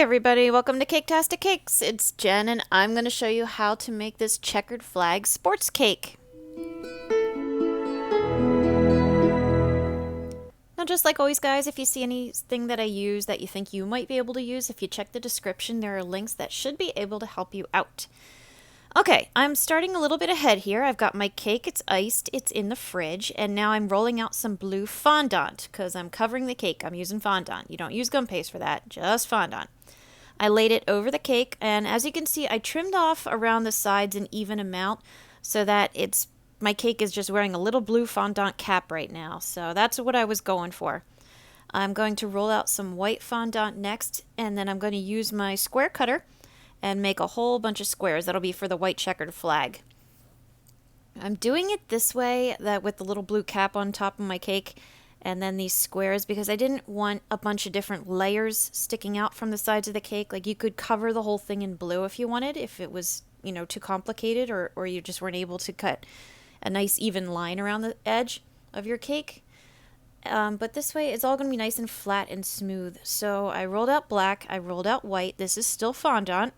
everybody, welcome to Caketastic Cakes. It's Jen and I'm going to show you how to make this checkered flag sports cake. Now just like always guys, if you see anything that I use that you think you might be able to use, if you check the description there are links that should be able to help you out. Okay, I'm starting a little bit ahead here. I've got my cake, it's iced, it's in the fridge, and now I'm rolling out some blue fondant because I'm covering the cake. I'm using fondant. You don't use gum paste for that, just fondant. I laid it over the cake, and as you can see, I trimmed off around the sides an even amount so that my cake is just wearing a little blue fondant cap right now. So that's what I was going for. I'm going to roll out some white fondant next, and then I'm going to use my square cutter and make a whole bunch of squares. That'll be for the white checkered flag. I'm doing it this way, that with the little blue cap on top of my cake, and then these squares, because I didn't want a bunch of different layers sticking out from the sides of the cake. Like, you could cover the whole thing in blue if you wanted, if it was, too complicated, or you just weren't able to cut a nice even line around the edge of your cake. But this way, it's all going to be nice and flat and smooth. So I rolled out black, I rolled out white. This is still fondant,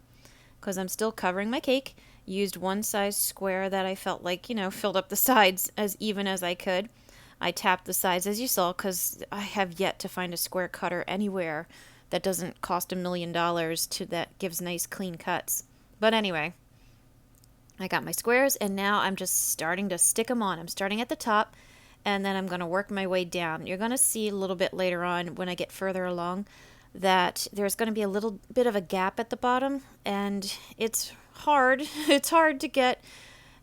because I'm still covering my cake. Used one size square that I felt like, filled up the sides as even as I could. I tapped the sides as you saw because I have yet to find a square cutter anywhere that doesn't cost $1 million that gives nice clean cuts. But anyway, I got my squares and now I'm just starting to stick them on. I'm starting at the top and then I'm going to work my way down. You're going to see a little bit later on when I get further along that there's going to be a little bit of a gap at the bottom, and it's hard. It's hard to get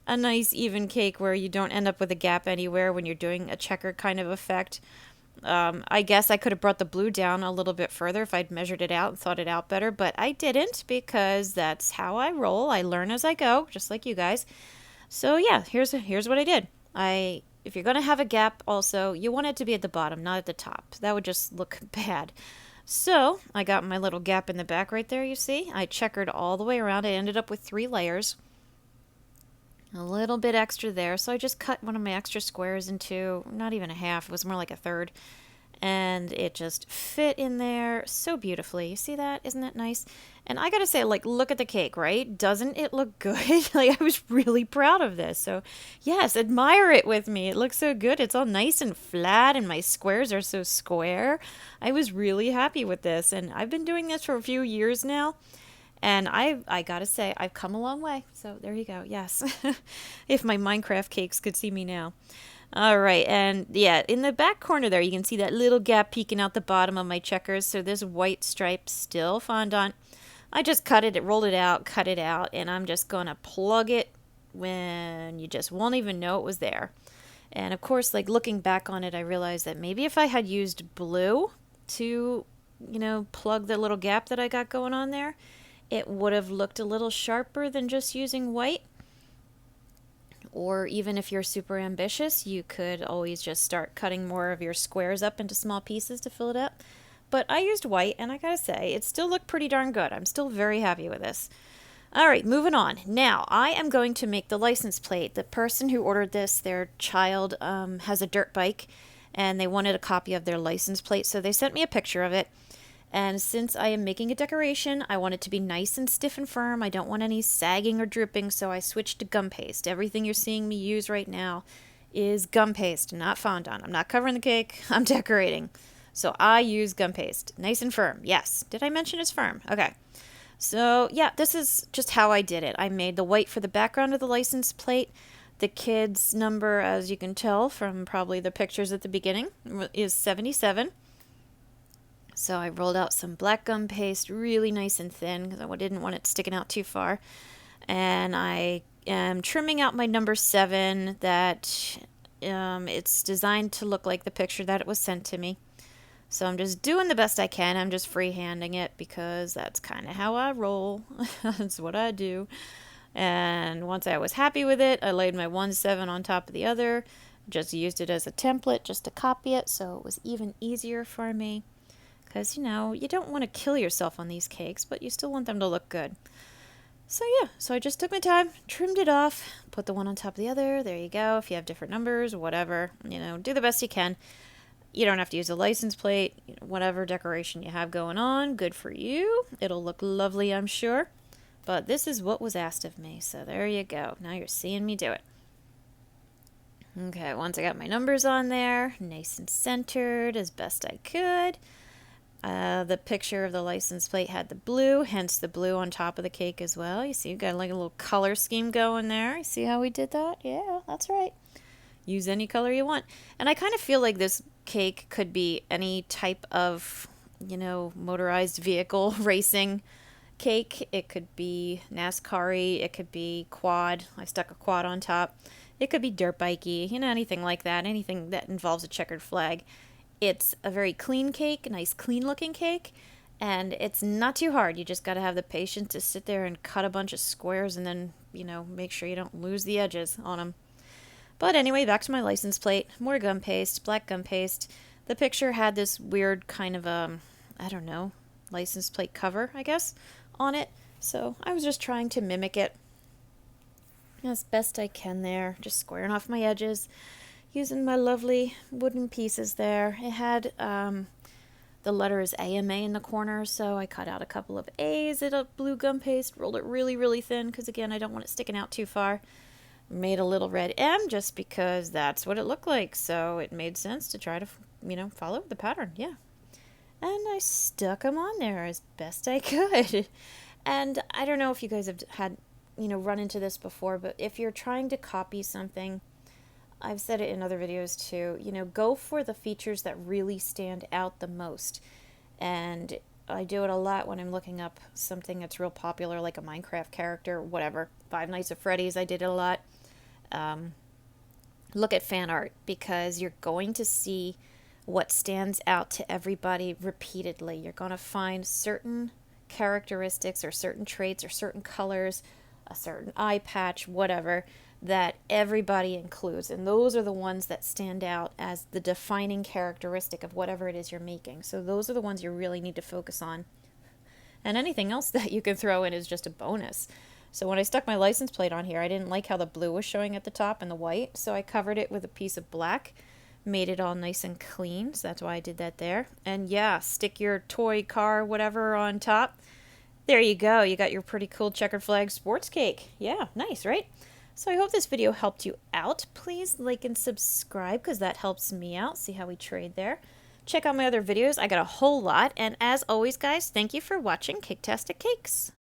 a nice even cake where you don't end up with a gap anywhere when you're doing a checker kind of effect. I guess I could have brought the blue down a little bit further if I'd measured it out and thought it out better, but I didn't because that's how I roll. I learn as I go, just like you guys. So yeah, here's what I did. If you're going to have a gap also, you want it to be at the bottom, not at the top. That would just look bad. So I got my little gap in the back right there, you see. I checkered all the way around. I ended up with 3 layers. A little bit extra there. So I just cut one of my extra squares into not even a half. It was more like a third. And it just fit in there so beautifully. You see that? Isn't that nice? And I gotta say, look at the cake, right? Doesn't it look good? I was really proud of this. So yes, admire it with me. It looks so good. It's all nice and flat and my squares are so square. I was really happy with this. And I've been doing this for a few years now. And I gotta say, I've come a long way. So there you go. Yes. If my Minecraft cakes could see me now. All right, and yeah, in the back corner there, you can see that little gap peeking out the bottom of my checkers. So this white stripe still fondant. I just cut it, rolled it out, cut it out, and I'm just going to plug it when you just won't even know it was there. And of course, looking back on it, I realized that maybe if I had used blue to, plug the little gap that I got going on there, it would have looked a little sharper than just using white. Or even if you're super ambitious, you could always just start cutting more of your squares up into small pieces to fill it up. But I used white, and I gotta say, it still looked pretty darn good. I'm still very happy with this. All right, moving on. Now, I am going to make the license plate. The person who ordered this, their child has a dirt bike, and they wanted a copy of their license plate, so they sent me a picture of it. And since I am making a decoration, I want it to be nice and stiff and firm. I don't want any sagging or dripping, so I switched to gum paste. Everything you're seeing me use right now is gum paste, not fondant. I'm not covering the cake. I'm decorating. So I use gum paste. Nice and firm. Yes. Did I mention it's firm? Okay. So yeah, this is just how I did it. I made the white for the background of the license plate. The kid's number, as you can tell from probably the pictures at the beginning, is 77. So I rolled out some black gum paste, really nice and thin, because I didn't want it sticking out too far. And I am trimming out my number 7 that it's designed to look like the picture that it was sent to me. So I'm just doing the best I can. I'm just freehanding it because that's kind of how I roll. That's what I do. And once I was happy with it, I laid my 1/7 on top of the other. Just used it as a template just to copy it, so it was even easier for me. Because, you don't want to kill yourself on these cakes, but you still want them to look good. So yeah, so I just took my time, trimmed it off, put the one on top of the other. There you go. If you have different numbers, whatever, do the best you can. You don't have to use a license plate. Whatever decoration you have going on, good for you. It'll look lovely, I'm sure. But this is what was asked of me, so there you go. Now you're seeing me do it. Okay, once I got my numbers on there, nice and centered as best I could. The picture of the license plate had the blue, hence the blue on top of the cake as well. You see, you got like a little color scheme going there. You see how we did that? Yeah, that's right. Use any color you want. And I kind of feel like this cake could be any type of, motorized vehicle racing cake. It could be NASCAR-y, it could be quad. I stuck a quad on top. It could be dirt bikey, anything like that, anything that involves a checkered flag. It's a very clean cake, nice clean looking cake, and it's not too hard. You just got to have the patience to sit there and cut a bunch of squares and then, make sure you don't lose the edges on them. But anyway, back to my license plate. More gum paste, black gum paste. The picture had this weird kind of, I don't know, license plate cover, I guess, on it. So I was just trying to mimic it as best I can there, just squaring off my edges, using my lovely wooden pieces there. It had the letters AMA in the corner, so I cut out a couple of A's in a blue gum paste, rolled it really, really thin, because again, I don't want it sticking out too far. Made a little red M just because that's what it looked like, so it made sense to try to, follow the pattern, yeah. And I stuck them on there as best I could. And I don't know if you guys have had, run into this before, but if you're trying to copy something, I've said it in other videos too, go for the features that really stand out the most. And I do it a lot when I'm looking up something that's real popular, like a Minecraft character, whatever. Five Nights at Freddy's, I did it a lot. Look at fan art, because you're going to see what stands out to everybody repeatedly. You're going to find certain characteristics or certain traits or certain colors, a certain eye patch, whatever, that everybody includes. And those are the ones that stand out as the defining characteristic of whatever it is you're making. So those are the ones you really need to focus on. And anything else that you can throw in is just a bonus. So when I stuck my license plate on here, I didn't like how the blue was showing at the top and the white, so I covered it with a piece of black, made it all nice and clean, so that's why I did that there. And yeah, stick your toy car, whatever, on top. There you go, you got your pretty cool checkered flag sports cake. Yeah, nice, right? So I hope this video helped you out. Please like and subscribe, because that helps me out. See how we trade there. Check out my other videos, I got a whole lot. And as always, guys, thank you for watching Caketastic Cakes.